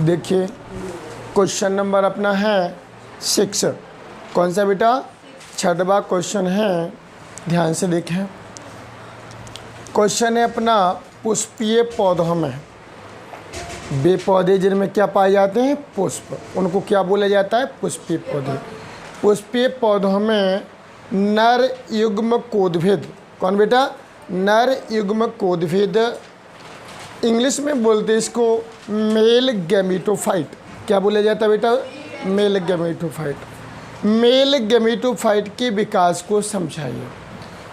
देखिए question number अपना है 6। कौन सा बेटा? 6वां क्वेश्चन है। ध्यान से देखें। क्वेश्चन है अपना पुष्पीय पौधों में, वे पौधे जिनमें क्या पाए जाते हैं? पुष्प। उनको क्या बोला जाता है? पुष्पीय पौधे। पुष्पीय पौधों में नर युग्म कोद्भिद। कौन बेटा? नर युग्म कोद्भिद। इंग्लिश में बोलते हैं इसको मेल गैमेटोफाइट। क्या बोला जाता है बेटा? Male gametophyte. मेल गैमेटोफाइट के विकास को समझाइए।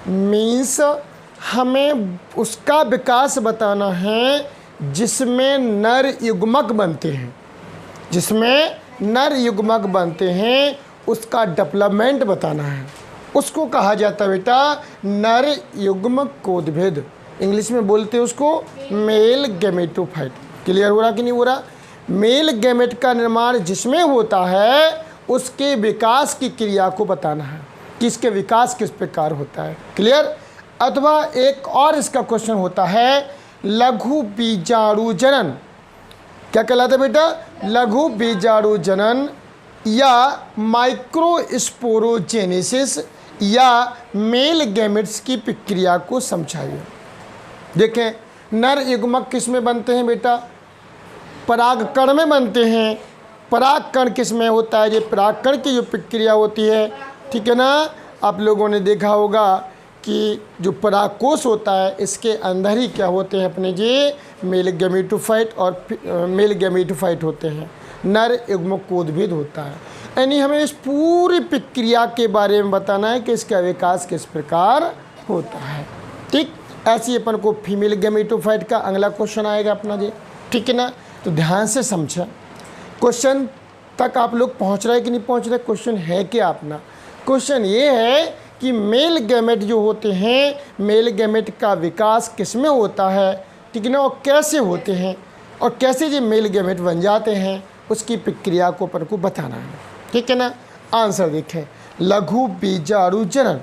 मीन्स हमें उसका विकास बताना है जिसमें नर युग्मक बनते हैं, जिसमें नर युग्मक बनते हैं उसका डेवलपमेंट बताना है। उसको कहा जाता है बेटा नर युग्म कोद्भिद। इंग्लिश में बोलते हैं उसको मेल गैमेटोफाइट। क्लियर हो रहा कि नहीं हो रहा? मेल गैमेट का निर्माण जिसमें होता है उसके विकास की क्रिया को बताना है कि इसके विकास किस प्रकार होता है। क्लियर? अथवा एक और इसका क्वेश्चन होता है लघु बीजाणु जनन। क्या कहलाता है बेटा? लघु बीजाणु जनन या माइक्रोस्पोरोजेनेसिस या मेल गैमेट्स की प्रक्रिया को समझाइए। देखें नर युग्मक किस में बनते हैं बेटा? परागकण में बनते हैं। परागकण किस में होता है? ये परागकण की जो प्रक्रिया होती है, ठीक है ना। आप लोगों ने देखा होगा कि जो परागकोश होता है इसके अंदर ही क्या होते हैं अपने ये मेल गैमेटोफाइट और मेल गैमेटोफाइट होते हैं। नर युग्म कोद्भिद होता है। यानी हमें इस पूरी प्रक्रिया के बारे में बताना है कि इसका विकास किस प्रकार होता है। ठीक, ऐसे ही अपन को फीमेल गैमेटोफाइट का अगला क्वेश्चन आएगा अपना जी। ठीक है ना। तो ध्यान से समझें। क्वेश्चन तक आप लोग पहुंच रहे कि नहीं पहुंच रहे? क्वेश्चन है क्या अपना? क्वेश्चन ये है कि मेल गैमेट जो होते हैं, मेल गैमेट का विकास किस में होता है, ठीक है ना, और कैसे होते हैं और कैसे ये मेल गैमेट बन जाते हैं, उसकी प्रक्रिया को अपन को बताना है। ठीक है ना। आंसर देखें, लघु बीजाणु जनन।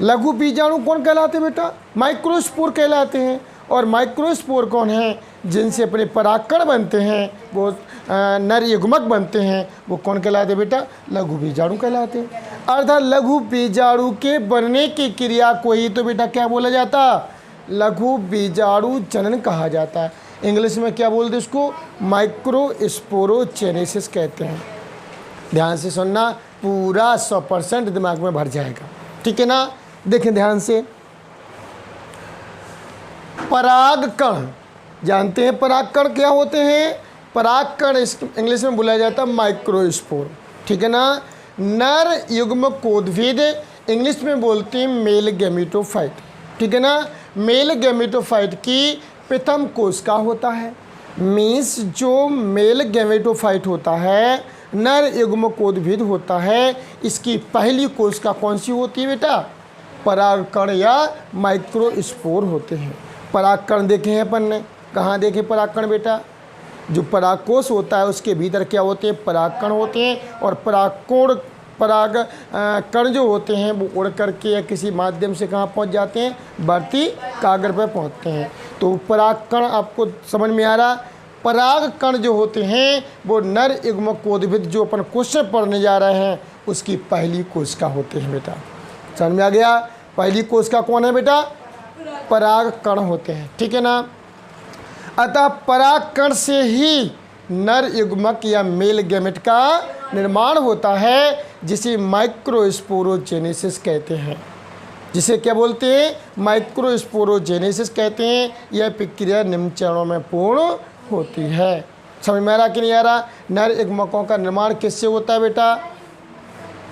लघु बीजाणु कौन कहलाते हैं बेटा? माइक्रोस्पोर कहलाते हैं। और माइक्रोस्पोर कौन है? जिनसे अपने परागकण बनते हैं, वो नर युग्मक बनते हैं, वो कौन कहलाते हैं बेटा? लघु बीजाणु कहलाते हैं। अर्थात लघु बीजाणु के बनने की क्रिया को ही तो बेटा क्या बोला जाता? लघु बीजाणु जनन कहा जाता है। इंग्लिश में क्या बोलते हैं उसको? माइक्रोस्पोरोजेनेसिस कहते हैं। ध्यान से सुनना, पूरा 100% दिमाग में भर जाएगा। ठीक है ना। देखें ध्यान से, परागकण जानते हैं परागकण क्या होते हैं? परागकण इंग्लिश में बुलाया जाता है माइक्रोस्पोर। ठीक है ना। नर युग्म कोद्भिद इंग्लिश में बोलते हैं मेल गैमेटोफाइट। ठीक है ना। मेल गैमेटोफाइट की प्रथम कोशिका होता है। मीन्स जो मेल गैमेटोफाइट होता है, नर युग्म कोद्भिद होता है, इसकी पहली कोशिका कौन सी होती है बेटा? परागकण या माइक्रोस्पोर होते हैं। परागकण देखे हैं अपन ने, कहाँ देखे परागकण बेटा? जो परागकोश होता है उसके भीतर क्या होते हैं? परागकण होते हैं। और पराग कण जो होते हैं वो उड़ करके या किसी माध्यम से कहाँ पहुँच जाते हैं? बढ़ती कागर पर पहुँचते हैं। तो परागकण आपको समझ में आ रहा? परागकण जो होते हैं वो नर युग्म कोद्भिद जो अपन क्वेश्चन पढ़ने जा रहे हैं उसकी पहली कोशिका होते हैं बेटा। समझ में आ गया? पहली कोशिका कौन है बेटा? परागकण होते हैं। ठीक है ना। अतः परागकण से ही नर युग्मक या मेल गैमेट का निर्माण होता है, जिसे माइक्रोस्पोरोजेनेसिस कहते हैं। जिसे क्या बोलते हैं? माइक्रोस्पोरोजेनेसिस कहते हैं। यह प्रक्रिया निम्न चरणों में पूर्ण होती है। समझ में आ रहा कि नहीं आ रहा? नर युग्मकों का निर्माण किससे होता है बेटा?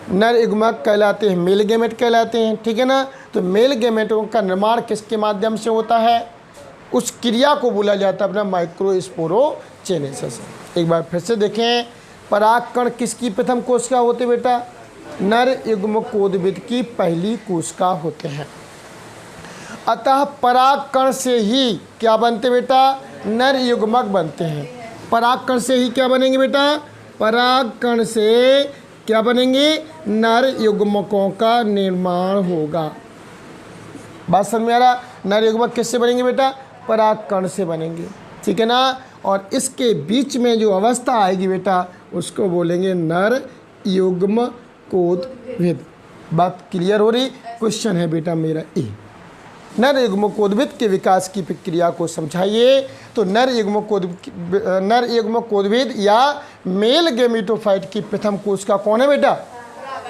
नर युग्मक कहलाते हैं, मेल गैमेट कहलाते हैं। ठीक है ना। तो मेल गैमेटों का निर्माण किसके माध्यम से होता है? उस क्रिया को बोला जाता है अपना माइक्रोस्पोरोजेनेसिस। एक बार फिर से देखें, परागकण किसकी प्रथम कोशिका होते बेटा? नर युग्म कोद्भिद की पहली कोशिका होते हैं। अतः परागकण से ही क्या बनते बेटा? नर युग्मक बनते हैं। परागकण से ही क्या बनेंगे बेटा? परागकण से क्या बनेंगे? नर युग्मकों का निर्माण होगा। बात समझ में आ रहा? नर युग्मक किससे बनेंगे बेटा? परागकण से बनेंगे। ठीक है ना। और इसके बीच में जो अवस्था आएगी बेटा उसको बोलेंगे नर युग्म कोदभिद। बात क्लियर हो रही? क्वेश्चन है बेटा मेरा ए, नर युग्म कोदभिद के विकास की प्रक्रिया को समझाइए। तो नर युग्म कोदभिद या मेल गेमेटोफाइट की प्रथम कोशिका कौन है बेटा?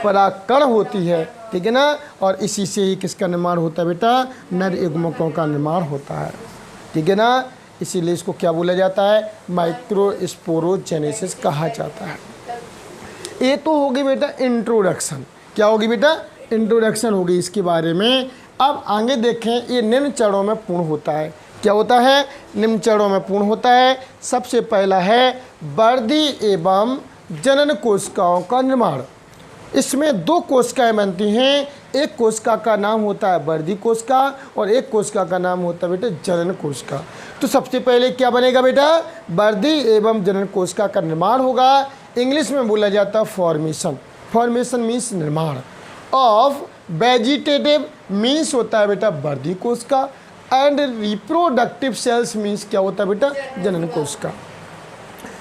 परागकण होती है, ठीक है ना। और इसी से ही किसका निर्माण होता है बेटा? नर युग्मकों का निर्माण होता है, ठीक है ना। इसीलिए इसको क्या बोला जाता है? माइक्रोस्पोरोजेनेसिस कहा जाता है। ये तो होगी बेटा इंट्रोडक्शन। क्या होगी बेटा? इंट्रोडक्शन होगी इसके बारे में। अब आगे देखें, ये निम्न चरणों में पूर्ण होता है। क्या होता है? निम्न चरणों में पूर्ण होता है। सबसे पहला है वर्धी एवं जनन कोशिकाओं का निर्माण। इसमें दो कोशिकाएं बनती हैं, एक कोशिका का नाम होता है वर्धी कोशिका और एक कोशिका का नाम होता है बेटा जनन कोशिका। तो सबसे पहले क्या बनेगा बेटा? वर्धी एवं जनन कोशिका का निर्माण होगा। इंग्लिश में बोला जाता है फॉर्मेशन। फॉर्मेशन मीन्स निर्माण। ऑफ वेजिटेटिव मीन्स होता है बेटा वर्धी कोशिका एंड रिप्रोडक्टिव सेल्स मीन्स क्या होता है बेटा? जनन कोशिका।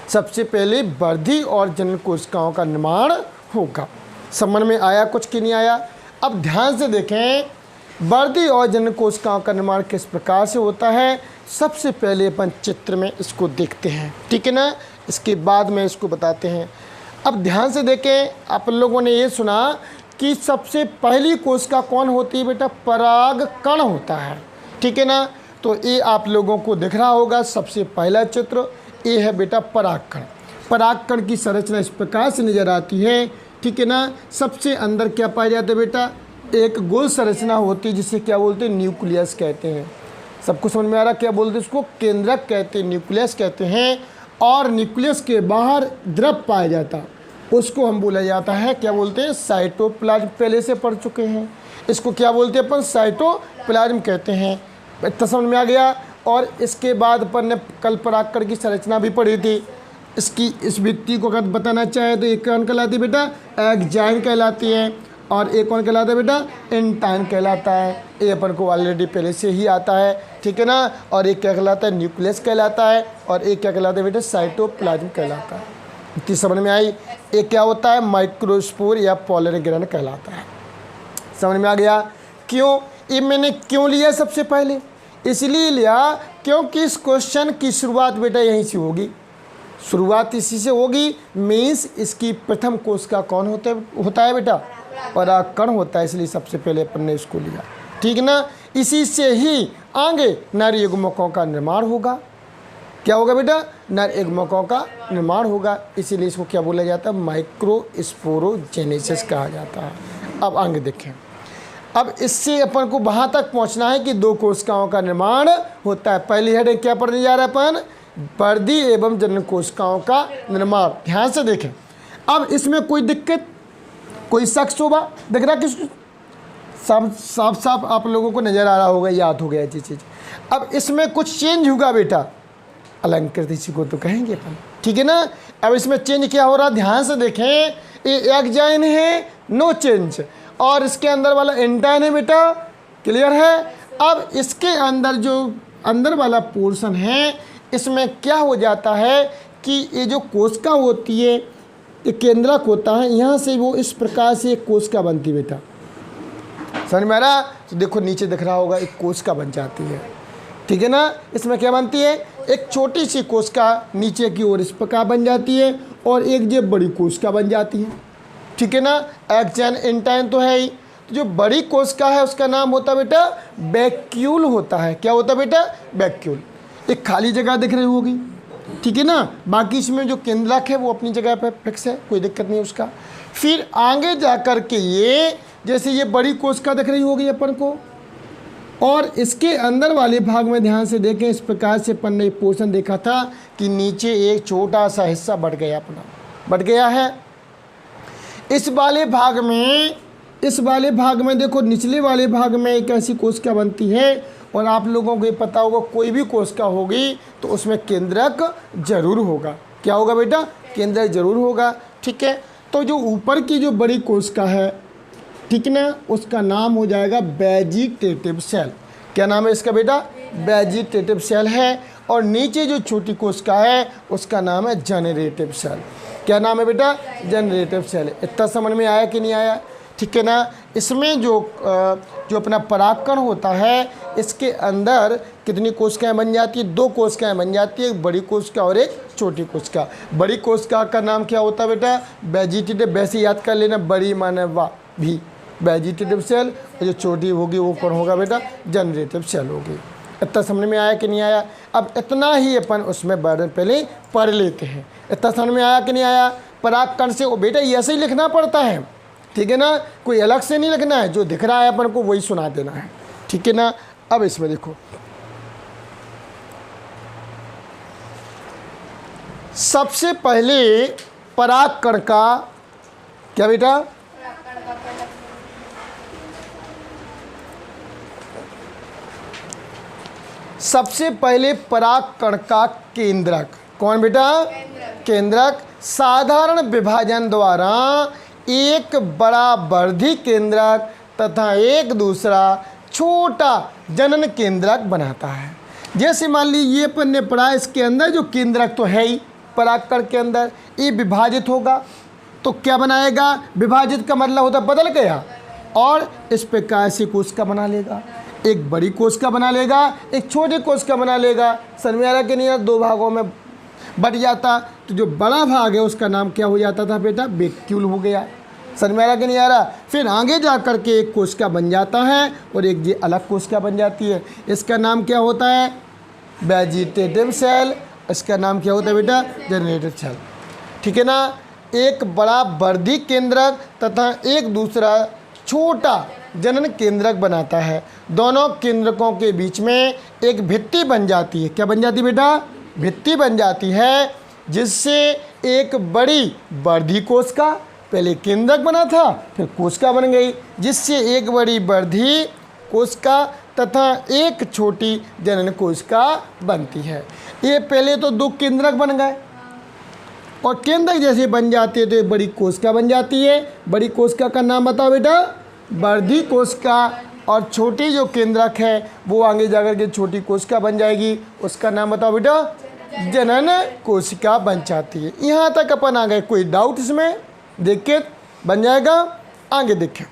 सबसे पहले वर्धी और जनन कोशिकाओं का निर्माण होगा। समझ में आया कुछ कि नहीं आया? अब ध्यान से देखें वर्धी और जनन कोशिकाओं का निर्माण किस प्रकार से होता है। सबसे पहले अपन चित्र में इसको देखते हैं, ठीक है ना। इसके बाद में इसको बताते हैं। अब ध्यान से देखें, आप लोगों ने ये सुना कि सबसे पहली कोशिका कौन होती है बेटा? परागकण होता है, ठीक है ना। तो ये आप लोगों को दिख रहा होगा सबसे पहला चित्र, ये है बेटा परागकण। परागकण की संरचना इस प्रकार से नजर आती है, ठीक है ना। सबसे अंदर क्या पाया जाता है बेटा? एक गोल संरचना होती है जिसे क्या बोलते हैं? न्यूक्लियस कहते हैं। सबको समझ में आ रहा? क्या बोलते हैं इसको? केंद्रक कहते हैं, न्यूक्लियस कहते हैं। और न्यूक्लियस के बाहर द्रव पाया जाता, उसको हम बोला जाता है क्या बोलते हैं? साइटोप्लाज्म। पहले से पढ़ चुके हैं इसको, क्या बोलते हैं अपन? साइटोप्लाज्म कहते हैं। इतना समझ में आ गया। और इसके बाद अपन ने कल परागकण की संरचना भी पढ़ी थी। इस व्यक्ति को अगर बताना चाहे तो एक कौन कहलाती है बेटा? एग्जाइम कहलाती है। और एक कौन कहलाता है बेटा? एंटाइन कहलाता है। ये अपन को ऑलरेडी पहले से ही आता है, ठीक है ना। और एक क्या कहलाता है? न्यूक्लियस कहलाता है। और एक क्या कहलाता है बेटा? साइटोप्लाज्म कहलाता है। इतनी समझ में आई? एक क्या होता है? माइक्रोस्पोर या पॉलन ग्रैन कहलाता है। समझ में आ गया? क्यों ये मैंने क्यों लिया सबसे पहले? इसलिए लिया क्योंकि इस क्वेश्चन की शुरुआत बेटा यहीं से होगी। शुरुआत इसी से होगी। मीन्स इसकी प्रथम कोशिका कौन होता है बेटा? परागकण होता है। इसलिए सबसे पहले अपन ने इसको लिया, ठीक है ना। इसी से ही आगे नर युग्मकों का निर्माण होगा। क्या होगा बेटा? नर युग्मकों का निर्माण होगा। इसीलिए इसको क्या बोला जाता है? माइक्रोस्पोरोजेनेसिस कहा जाता है। अब आगे देखें। अब इससे अपन को वहाँ तक पहुँचना है कि दो कोशिकाओं का निर्माण होता है। पहली हेड क्या पढ़ने जा रहा है अपन? वर्धी एवं जनन कोशिकाओं का निर्माण। ध्यान से देखें। अब इसमें कोई दिक्कत, कोई शक शोभा दिख रहा? किसको? साफ साफ आप लोगों को नज़र आ रहा होगा, याद हो गया ये चीज़। अब इसमें कुछ चेंज होगा बेटा, अलंकृत इसी को तो कहेंगे अपन, ठीक है ना। अब इसमें चेंज क्या हो रहा? ध्यान से देखें। ये एग्जाइन है, नो चेंज। और इसके अंदर वाला एंटाइन है बेटा, क्लियर है। अब इसके अंदर जो अंदर वाला पोर्शन है, इसमें क्या हो जाता है कि ये जो कोशिका होती है, ये केंद्रक होता है। यहाँ से वो इस प्रकार से एक कोशिका बनती है बेटा। समझ में आ रहा? तो देखो नीचे दिख रहा होगा, एक कोशिका बन जाती है, ठीक है ना। इसमें क्या बनती है? एक छोटी सी कोशिका नीचे की ओर इस प्रकार बन जाती है और एक जो बड़ी कोशिका बन जाती है, ठीक है ना। एक्जाइन एंटाइन तो है ही। तो जो बड़ी कोशिका है उसका नाम होता है बेटा वैक्यूल होता है। क्या होता है बेटा? वैक्यूल। एक खाली जगह दिख रही होगी, ठीक है ना। बाकी इसमें जो केंद्रक है वो अपनी जगह पर फिक्स है, कोई दिक्कत नहीं उसका। फिर आगे जा कर के ये जैसे ये बड़ी कोशिका दिख रही होगी अपन को, और इसके अंदर वाले भाग में ध्यान से देखें, इस प्रकार से अपन ने पोर्शन देखा था कि नीचे एक छोटा सा हिस्सा बढ़ गया, अपना बढ़ गया है। इस वाले भाग में देखो, निचले वाले भाग में एक ऐसी कोशिका बनती है। और आप लोगों को ये पता होगा, कोई भी कोशिका होगी तो उसमें केंद्रक जरूर होगा। क्या होगा बेटा? केंद्रक जरूर होगा, ठीक है। तो जो ऊपर की जो बड़ी कोशिका है, ठीक है ना, उसका नाम हो जाएगा वेजिटेटिव सेल। क्या नाम है इसका बेटा? वेजिटेटिव सेल है। और नीचे जो छोटी कोशिका है उसका नाम है जनरेटिव सेल। क्या नाम है बेटा? Generative cell. इतना समझ में आया कि नहीं आया? ठीक है ना। इसमें जो अपना परागकण होता है इसके अंदर कितनी कोशिकाएं बन जाती है? 2 कोशिकाएं बन जाती है, एक बड़ी कोशिका और एक छोटी कोशिका। बड़ी कोशिका का नाम क्या होता है बेटा? वेजिटेटिव। वैसे याद कर लेना, बड़ी माने वा भी वेजिटेटिव सेल, और जो छोटी होगी वो कौन होगा बेटा? जनरेटिव सेल होगी। इतना समझ में आया कि नहीं आया? अब इतना ही अपन उसमें वर्णन पहले पढ़ लेते हैं। इतना समझ में आया कि नहीं आया? परागकण से वो बेटा ऐसे ही लिखना पड़ता है, ठीक है ना, कोई अलग से नहीं लिखना है, जो दिख रहा है अपन को वही सुना देना है, ठीक है ना। अब इसमें देखो, सबसे पहले परागकण का क्या बेटा? सबसे पहले परागकण का केंद्रक कौन बेटा? केंद्रक साधारण विभाजन द्वारा एक बड़ा वर्धी केंद्रक तथा एक दूसरा छोटा जनन केंद्रक बनाता है। जैसे मान लीजिए ये अपन ने पढ़ा, इसके अंदर जो केंद्रक तो है ही परागकण के अंदर, ये विभाजित होगा तो क्या बनाएगा? विभाजित का मतलब होता बदल गया, और इस प्रकार से कोशिका बना लेगा। एक बड़ी कोशिका बना लेगा, एक छोटी कोशिका बना लेगा। समझ के नहीं? 2 भागों में बट जाता, तो जो बड़ा भाग है उसका नाम क्या हो जाता था बेटा? वैक्यूल हो गया। समझ के नहीं आ रहा? फिर आगे जा कर के एक कोशिका बन जाता है और एक ये अलग कोशिका बन जाती है। इसका नाम क्या होता है? Vegetative cell. इसका नाम क्या होता है बेटा? जनरेटिव सेल, ठीक है ना। एक बड़ा वर्धी केंद्रक तथा एक दूसरा छोटा जनन केंद्रक बनाता है। दोनों केंद्रकों के बीच में एक भित्ति बन जाती है। क्या बन जाती है बेटा? भित्ति बन जाती है, जिससे एक बड़ी वर्धी कोशिका, पहले केंद्रक बना था फिर कोशिका बन गई, जिससे एक बड़ी वर्धी कोशिका तथा एक छोटी जनन कोशिका बनती है। ये पहले तो 2 केंद्रक बन गए, और केंद्रक जैसे बन जाते हैं तो एक बड़ी कोशिका बन जाती है। बड़ी कोशिका का नाम बताओ बेटा? वर्धी कोशिका। और छोटी जो केंद्रक है वो आगे जाकर के छोटी कोशिका बन जाएगी, उसका नाम बताओ बेटा? जनन कोशिका बन जाती है। यहाँ तक अपन आ गए, कोई डाउट इसमें? देखिए बन जाएगा। आगे देखें,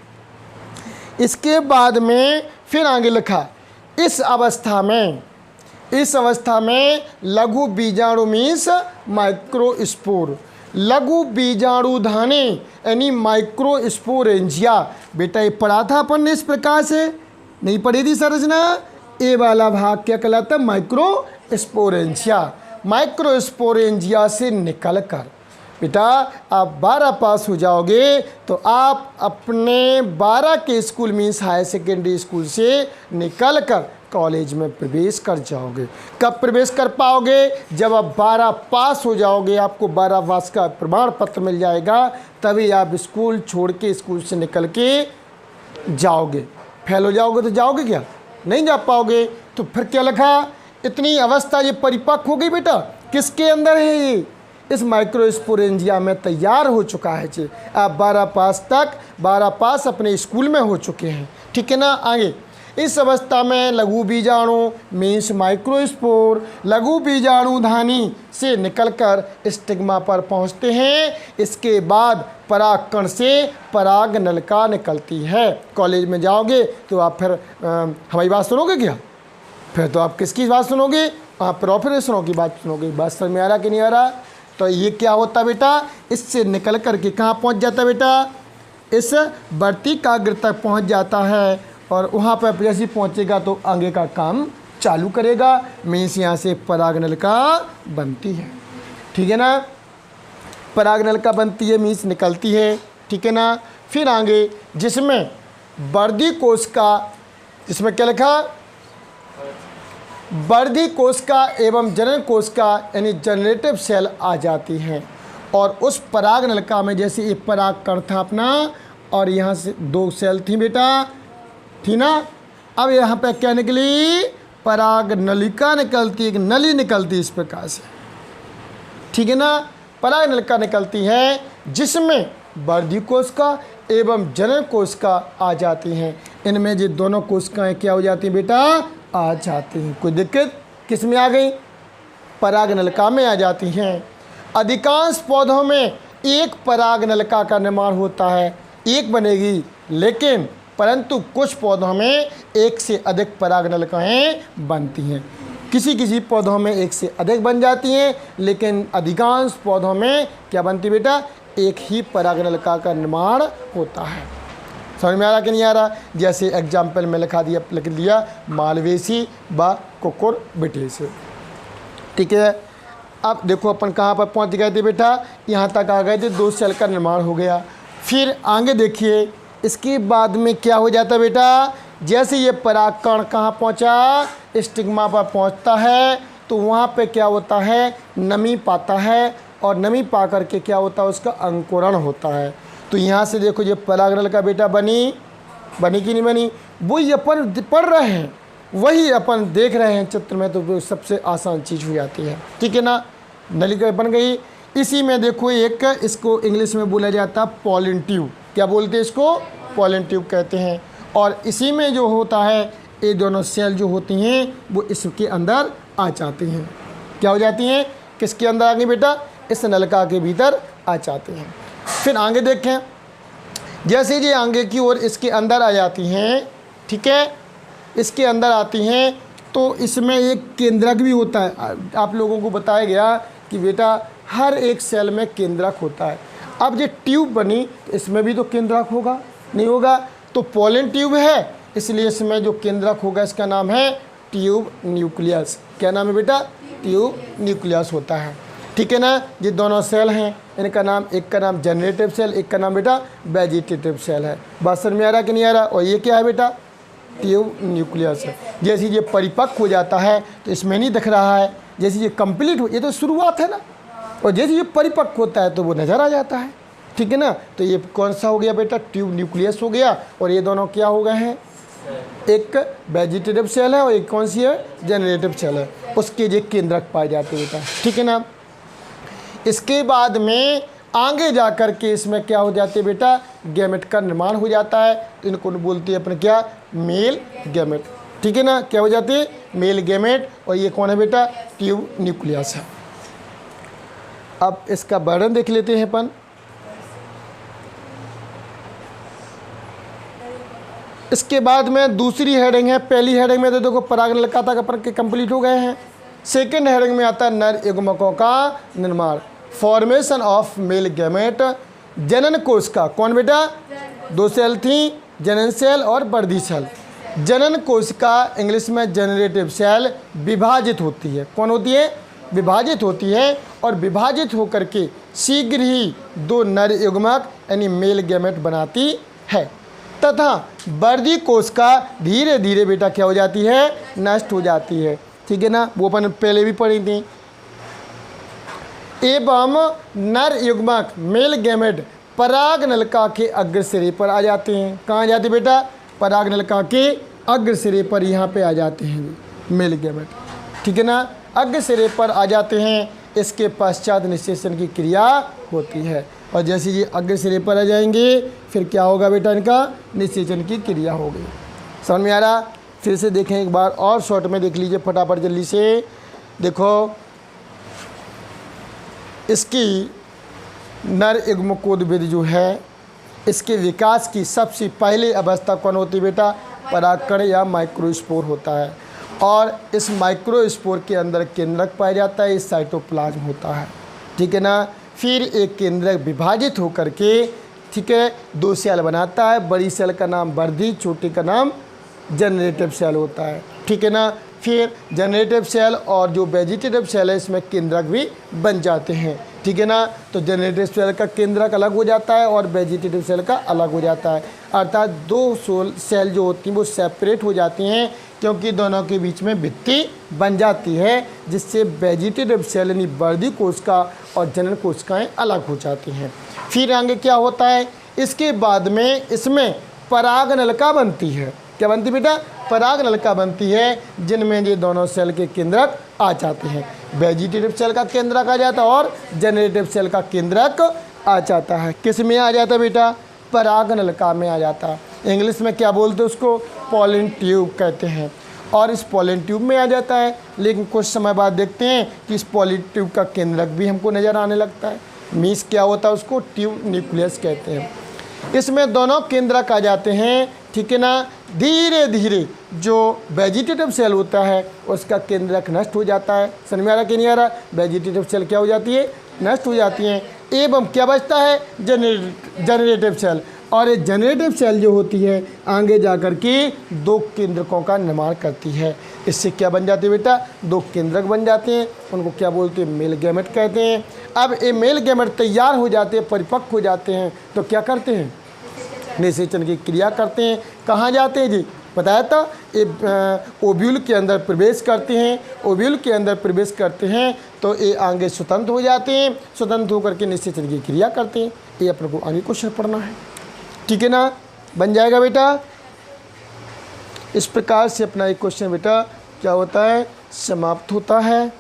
इसके बाद में फिर आगे लिखा, इस अवस्था में लघु बीजाणु मीन्स माइक्रोस्पोर, लघु बीजाणुधानी यानी माइक्रोस्पोरेंजिया। बेटा ये पढ़ा था अपन ने इस प्रकार से, नहीं पढ़ी थी संरचना? ए वाला भाग क्या कहलाता है? माइक्रोस्पोरेंजिया। माइक्रोस्पोरेंजिया से निकल कर बेटा आप 12 पास हो जाओगे तो आप अपने 12 के school means higher secondary school से निकल कर कॉलेज में प्रवेश कर जाओगे। कब प्रवेश कर पाओगे? जब आप 12 पास हो जाओगे, आपको 12 पास का प्रमाण पत्र मिल जाएगा, तभी आप स्कूल छोड़ के, स्कूल से निकल के जाओगे। फेल हो जाओगे तो जाओगे क्या? नहीं जा पाओगे। तो फिर क्या लिखा? इतनी अवस्था ये परिपक्व हो गई बेटा, किसके अंदर है ये? इस माइक्रोस्पोरेंजिया में तैयार हो चुका है जी। आप 12 पास अपने स्कूल में हो चुके हैं, ठीक है ना। आगे इस अवस्था में लघु बीजाणु मीन्स माइक्रोस्पोर लघु बीजाणुधानी से निकलकर स्टिग्मा पर पहुंचते हैं। इसके बाद परागकण से पराग नलिका निकलती है। कॉलेज में जाओगे तो आप फिर हमारी बात सुनोगे क्या? फिर तो आप किसकी बात सुनोगे? आप प्रोफेसरों की बात सुनोगे। बात समझ में आ रहा कि नहीं आ रहा? तो ये क्या होता बेटा? इससे निकल कर के कहाँ पहुँच जाता बेटा? इस वर्तिकाग्र तक पहुँच जाता है, और वहाँ पर जैसे पहुँचेगा तो आगे का काम चालू करेगा। मीन्स यहाँ से पराग नलिका बनती है, ठीक है ना। पराग नलिका बनती है मीन्स निकलती है, ठीक है ना। फिर आगे जिसमें वर्धी कोशिका, जिसमें क्या लिखा? वर्धी कोशिका एवं जनन कोशिका यानी जनरेटिव सेल आ जाती हैं। और उस पराग नलिका में जैसे एक परागकण था अपना, और यहाँ से 2 सेल थी बेटा, थी ना। अब यहाँ पे क्या निकली? पराग नलिका निकलती, एक नली निकलती इस प्रकार से, ठीक है ना। पराग नलिका निकलती है जिसमें वर्धी कोशिका एवं जनन कोशिका आ जाती हैं। इनमें ये दोनों कोशिकाएं क्या हो जाती हैं बेटा? आ जाती हैं। कोई दिक्कत किस में आ गई? परागनलिका में आ जाती हैं। अधिकांश पौधों में एक परागनलिका का निर्माण होता है, एक बनेगी, लेकिन परंतु कुछ पौधों में एक से अधिक परागनलिकाएं बनती हैं। किसी किसी पौधों में एक से अधिक बन जाती हैं, लेकिन अधिकांश पौधों में क्या बनती बेटा, एक ही परागनलिका का निर्माण होता है। समझ में आ रहा कि नहीं आ रहा? जैसे एग्जाम्पल में लिख दिया मालवेसी व कुकुरबिटेस। ठीक है, अब देखो अपन कहाँ पर पहुँच गए थे बेटा, यहाँ तक आ गए थे, 2 सेल का निर्माण हो गया। फिर आगे देखिए, इसके बाद में क्या हो जाता है बेटा, जैसे ये परागकण कहाँ पहुँचा, स्टिग्मा पर पहुँचता है, तो वहाँ पे क्या होता है, नमी पाता है, और नमी पा करके क्या होता है, उसका अंकुरण होता है। तो यहाँ से देखो ये परागनलिका बेटा बनी कि नहीं बनी, वही अपन पढ़ रहे हैं, वही अपन देख रहे हैं चित्र में, तो सबसे आसान चीज़ हो जाती है। ठीक है ना, नलिका बन गई। इसी में देखो एक, इसको इंग्लिश में बोला जाता है पॉलन ट्यूब। क्या बोलते हैं इसको? पॉलन ट्यूब कहते हैं। और इसी में जो होता है, ये दोनों सेल जो होती हैं वो इसके अंदर आ जाती हैं। क्या हो जाती हैं? किसके अंदर आ गई बेटा? इस नलिका के भीतर आ जाते हैं। फिर आगे देखें, जैसे ये आगे की ओर इसके अंदर आ जाती हैं, ठीक है, इसके अंदर आती हैं, तो इसमें एक केंद्रक भी होता है। आप लोगों को बताया गया कि बेटा हर एक सेल में केंद्रक होता है। अब ये ट्यूब बनी, तो इसमें भी तो केंद्रक होगा, नहीं होगा? तो पॉलन ट्यूब है, इसलिए इसमें जो केंद्रक होगा इसका नाम है ट्यूब न्यूक्लियस। क्या नाम है बेटा? ट्यूब न्यूक्लियस होता है। ठीक है ना, ये दोनों सेल हैं, इनका नाम, एक का नाम जनरेटिव सेल, एक का नाम बेटा वेजिटेटिव सेल है। बात समझ में आ रहा कि नहीं आ रहा? और ये क्या है बेटा? ट्यूब न्यूक्लियस है। जैसे ये परिपक्व हो जाता है तो इसमें नहीं दिख रहा है, जैसे ये कंप्लीट हो, ये तो शुरुआत है ना, और जैसे ये परिपक्व होता है तो वो नज़र आ जाता है। ठीक है ना, तो ये कौन सा हो गया बेटा? ट्यूब न्यूक्लियस हो गया। और ये दोनों क्या हो गए हैं? एक वेजिटेटिव सेल है और एक कौन सी है? जनरेटिव सेल है। उसके ये केंद्रक पाए जाते बेटा। ठीक है ना, इसके बाद में आगे जा कर के इसमें क्या हो जाते हैं बेटा? गैमेट का निर्माण हो जाता है। तो इनको बोलते हैं अपने क्या? Male gamete. ठीक है ना, क्या हो जाते हैं? Male gamete. और ये कौन है बेटा? ट्यूब न्यूक्लियस है। अब इसका वर्णन देख लेते हैं अपन। इसके बाद में दूसरी हेडिंग है। पहली हेडिंग में तो देखो परागनलिका तक अपन के कंप्लीट हो गए हैं। सेकेंड हेडिंग में आता है नर युग्मकों का निर्माण, फॉर्मेशन ऑफ मेल गैमेट। जनन कोशिका, कौन बेटा? 2 सेल थी, जनन सेल और वर्धी सेल। जनन कोशिका इंग्लिश में जनरेटिव सेल विभाजित होती है। कौन होती है? विभाजित होती है, और विभाजित होकर के शीघ्र ही 2 नर युग्मक यानी मेल गैमेट बनाती है, तथा वर्धी कोशिका धीरे धीरे बेटा क्या हो जाती है? नष्ट हो जाती है। ठीक है ना, वो अपन पहले भी पढ़ी थी। एवं नर युग्मक मेल गैमेट परागनलिका के अग्र सिरे पर आ जाते हैं। कहाँ आ जाते बेटा? परागनलिका के अग्र सिरे पर यहाँ पे आ जाते हैं मेल गैमेट। ठीक है ना, अग्र सिरे पर आ जाते हैं। इसके पश्चात निषेचन की क्रिया होती है, और जैसे ये अग्र सिरे पर आ जाएंगे फिर क्या होगा बेटा? इनका निषेचन की क्रिया होगी। समझ में आ रहा? फिर से देखें एक बार और, शॉर्ट में देख लीजिए फटाफट जल्दी से। देखो, इसकी नर युग्मकोद्भिद जो है, इसके विकास की सबसे पहले अवस्था कौन होती है बेटा? परागकण या माइक्रोस्पोर होता है। और इस माइक्रोस्पोर के अंदर केंद्रक पाया जाता है, इस साइटोप्लाज्म होता है। ठीक है ना, फिर एक केंद्रक विभाजित होकर के, ठीक है, 2 सेल बनाता है। बड़ी सेल का नाम वर्धी, छोटे का नाम जनरेटिव सेल होता है। ठीक है ना, फिर जनरेटिव सेल और जो वेजिटेटिव सेल है इसमें केंद्रक भी बन जाते हैं। ठीक है ना, तो जनरेटिव सेल का केंद्रक अलग हो जाता है और वेजिटेटिव सेल का अलग हो जाता है, अर्थात 2 सेल जो होती हैं वो सेपरेट हो जाती हैं, क्योंकि दोनों के बीच में भित्ति बन जाती है, जिससे वेजिटेटिव सेल यानी वर्धी कोशिका और जनन कोशिकाएँ अलग हो जाती हैं। फिर आगे क्या होता है? इसके बाद में इसमें परागनलिका बनती है। क्या बनती बेटा? परागनलिका बनती है, जिनमें ये दोनों सेल के केंद्रक आ जाते हैं। वेजिटेटिव सेल का केंद्रक आ जाता है और जनरेटिव सेल का केंद्रक आ जाता है। किस में आ जाता है बेटा? परागनलिका में आ जाता है। इंग्लिश में क्या बोलते हैं उसको? पॉलन ट्यूब कहते हैं। और इस पॉलन ट्यूब में आ जाता है। लेकिन कुछ समय बाद देखते हैं कि इस पॉलन ट्यूब का केंद्रक भी हमको नज़र आने लगता है। मीन्स क्या होता है, उसको ट्यूब न्यूक्लियस कहते हैं। इसमें दोनों केंद्रक आ जाते हैं, ठीक है ना। धीरे धीरे जो वेजिटेटिव सेल होता है उसका केंद्रक नष्ट हो जाता है। समझ में आ रहा कि नहीं आ रहा? वेजिटेटिव सेल क्या हो जाती है, नष्ट हो जाती हैं। एवं क्या बचता है, जनरेटिव सेल। और ये जनरेटिव सेल जो होती है आगे जाकर के दो केंद्रकों का निर्माण करती है। इससे क्या बन जाती है बेटा, दो केंद्रक बन जाते हैं। उनको क्या बोलते हैं, मेल गैमेट कहते हैं। अब ये मेल गैमेट तैयार हो जाते हैं, परिपक्व हो जाते हैं, तो क्या करते हैं, निषेचन की क्रिया करते हैं। कहाँ जाते हैं जी, बताया था, ये ओव्यूल के अंदर प्रवेश करते हैं। ओव्यूल के अंदर प्रवेश करते हैं तो ये आगे स्वतंत्र हो जाते हैं। स्वतंत्र होकर के निषेचन की क्रिया करते हैं। ये अपने को आगे क्वेश्चन पढ़ना है, ठीक है ना। बन जाएगा बेटा। इस प्रकार से अपना एक क्वेश्चन बेटा क्या होता है, समाप्त होता है।